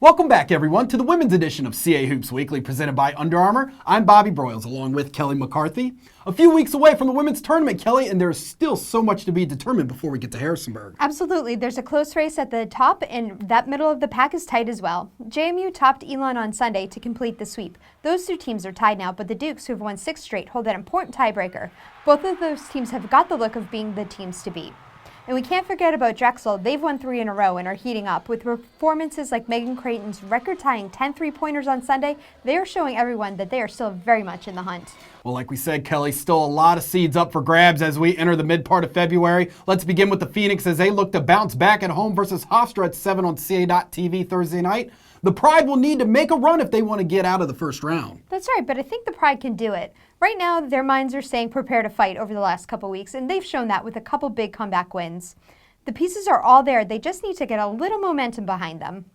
Welcome back, everyone, to the women's edition of CA Hoops Weekly, presented by Under Armour. I'm Bobby Broyles, along with Kelly McCarthy. A few weeks away from the women's tournament, Kelly, and there's still so much to be determined before we get to Harrisonburg. Absolutely. There's a close race at the top, and that middle of the pack is tight as well. JMU topped Elon on Sunday to complete the sweep. Those two teams are tied now, but the Dukes, who have won 6 straight, hold that important tiebreaker. Both of those teams have got the look of being the teams to beat. And we can't forget about Drexel. They've won 3 in a row and are heating up. With performances like Megan Creighton's record-tying 10 three-pointers on Sunday, they are showing everyone that they are still very much in the hunt. Well, like we said, Kelly, still a lot of seeds up for grabs as we enter the mid part of February. Let's begin with the Phoenix as they look to bounce back at home versus Hofstra at 7 on CA.TV Thursday night. The Pride will need to make a run if they want to get out of the first round. That's right, but I think the Pride can do it. Right now, their minds are saying prepare to fight over the last couple weeks, and they've shown that with a couple big comeback wins. The pieces are all there. They just need to get a little momentum behind them.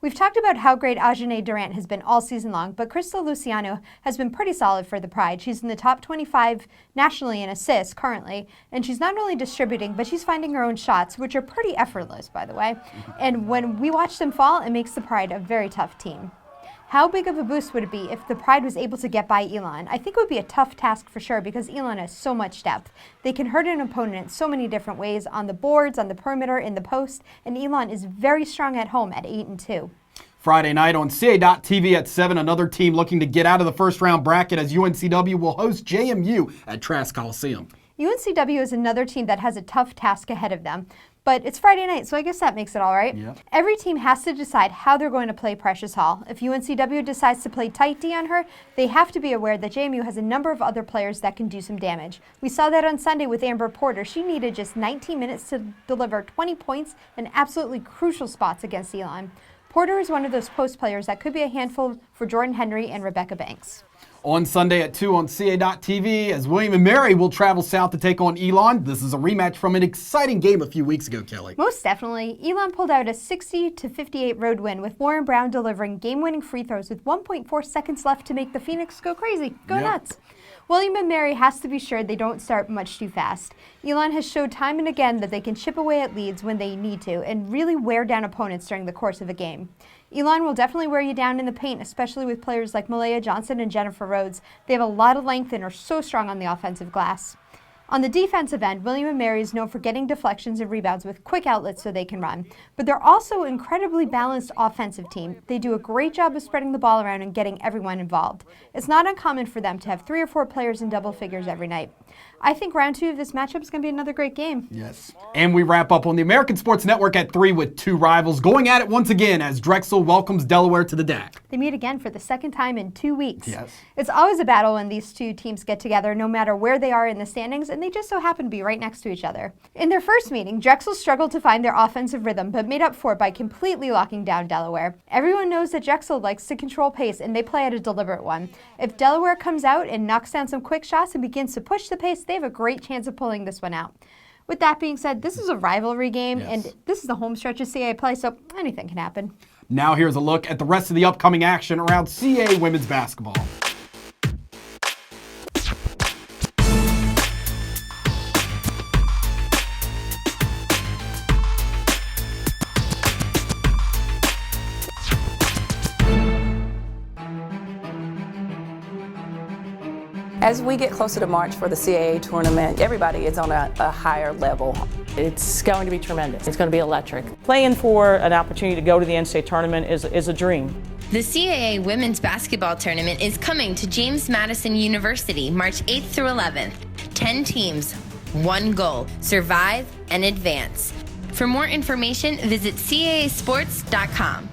We've talked about how great Ajane Durant has been all season long, but Crystal Luciano has been pretty solid for the Pride. She's in the top 25 nationally in assists currently, and she's not only distributing, but she's finding her own shots, which are pretty effortless, by the way. And when we watch them fall, it makes the Pride a very tough team. How big of a boost would it be if the Pride was able to get by Elon? I think it would be a tough task for sure because Elon has so much depth. They can hurt an opponent in so many different ways, on the boards, on the perimeter, in the post, and Elon is very strong at home at 8-2. Friday night on CA.TV at 7, another team looking to get out of the first round bracket as UNCW will host JMU at Trask Coliseum. UNCW is another team that has a tough task ahead of them. But it's Friday night, so I guess that makes it all right. Yep. Every team has to decide how they're going to play Precious Hall. If UNCW decides to play tight D on her, they have to be aware that JMU has a number of other players that can do some damage. We saw that on Sunday with Amber Porter. She needed just 19 minutes to deliver 20 points in absolutely crucial spots against Elon. Porter is one of those post players that could be a handful for Jordan Henry and Rebecca Banks. On Sunday at 2 on CA.TV, as William and Mary will travel south to take on Elon. This is a rematch from an exciting game a few weeks ago, Kelly. Most definitely. Elon pulled out a 60-58 road win with Lauren Brown delivering game-winning free throws with 1.4 seconds left to make the Phoenix go crazy. Go nuts. William and Mary has to be sure they don't start much too fast. Elon has showed time and again that they can chip away at leads when they need to and really wear down opponents during the course of a game. Elon will definitely wear you down in the paint, especially with players like Malaya Johnson and Jennifer Rhodes. They have a lot of length and are so strong on the offensive glass. On the defensive end, William & Mary is known for getting deflections and rebounds with quick outlets so they can run. But they're also an incredibly balanced offensive team. They do a great job of spreading the ball around and getting everyone involved. It's not uncommon for them to have 3 or 4 players in double figures every night. I think round 2 of this matchup is going to be another great game. Yes. And we wrap up on the American Sports Network at 3 with 2 rivals going at it once again as Drexel welcomes Delaware to the DAC. They meet again for the second time in 2 weeks. Yes. It's always a battle when these two teams get together, no matter where they are in the standings, and they just so happen to be right next to each other. In their first meeting, Drexel struggled to find their offensive rhythm, but made up for it by completely locking down Delaware. Everyone knows that Drexel likes to control pace, and they play at a deliberate one. If Delaware comes out and knocks down some quick shots and begins to push the pace, they have a great chance of pulling this one out. With that being said, this is a rivalry game, and this is the home stretch of CA play, so anything can happen. Now here's a look at the rest of the upcoming action around CA women's basketball. As we get closer to March for the CAA tournament, everybody is on a higher level. It's going to be tremendous. It's going to be electric. Playing for an opportunity to go to the NCAA tournament is a dream. The CAA Women's Basketball Tournament is coming to James Madison University March 8th through 11th. 10 teams, 1 goal, survive and advance. For more information, visit caasports.com.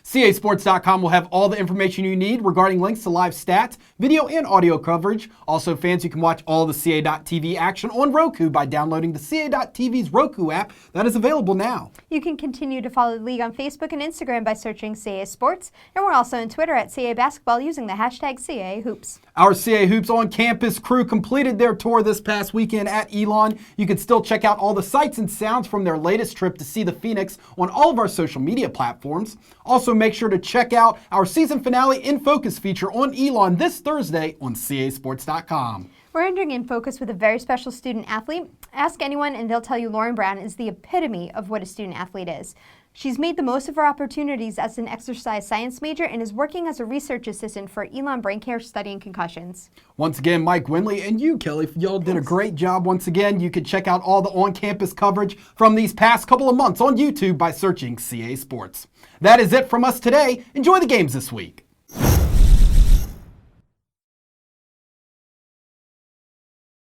CASports.com will have all the information you need regarding links to live stats, video, and audio coverage. Also, fans, you can watch all the CA.TV action on Roku by downloading the CA.TV's Roku app that is available now. You can continue to follow the league on Facebook and Instagram by searching CA Sports, and we're also on Twitter at CA Basketball using the hashtag CA Hoops. Our CA Hoops on campus crew completed their tour this past weekend at Elon. You can still check out all the sights and sounds from their latest trip to see the Phoenix on all of our social media platforms. Also, make sure to check out our season finale In Focus feature on Elon this Thursday on CASports.com. We're entering In Focus with a very special student athlete. Ask anyone and they'll tell you Lauren Brown is the epitome of what a student athlete is. She's made the most of her opportunities as an exercise science major and is working as a research assistant for Elon Brain Care studying concussions. Once again, Mike Winley and you, Kelly, y'all did a great job once again. You can check out all the on-campus coverage from these past couple of months on YouTube by searching CA Sports. That is it from us today. Enjoy the games this week.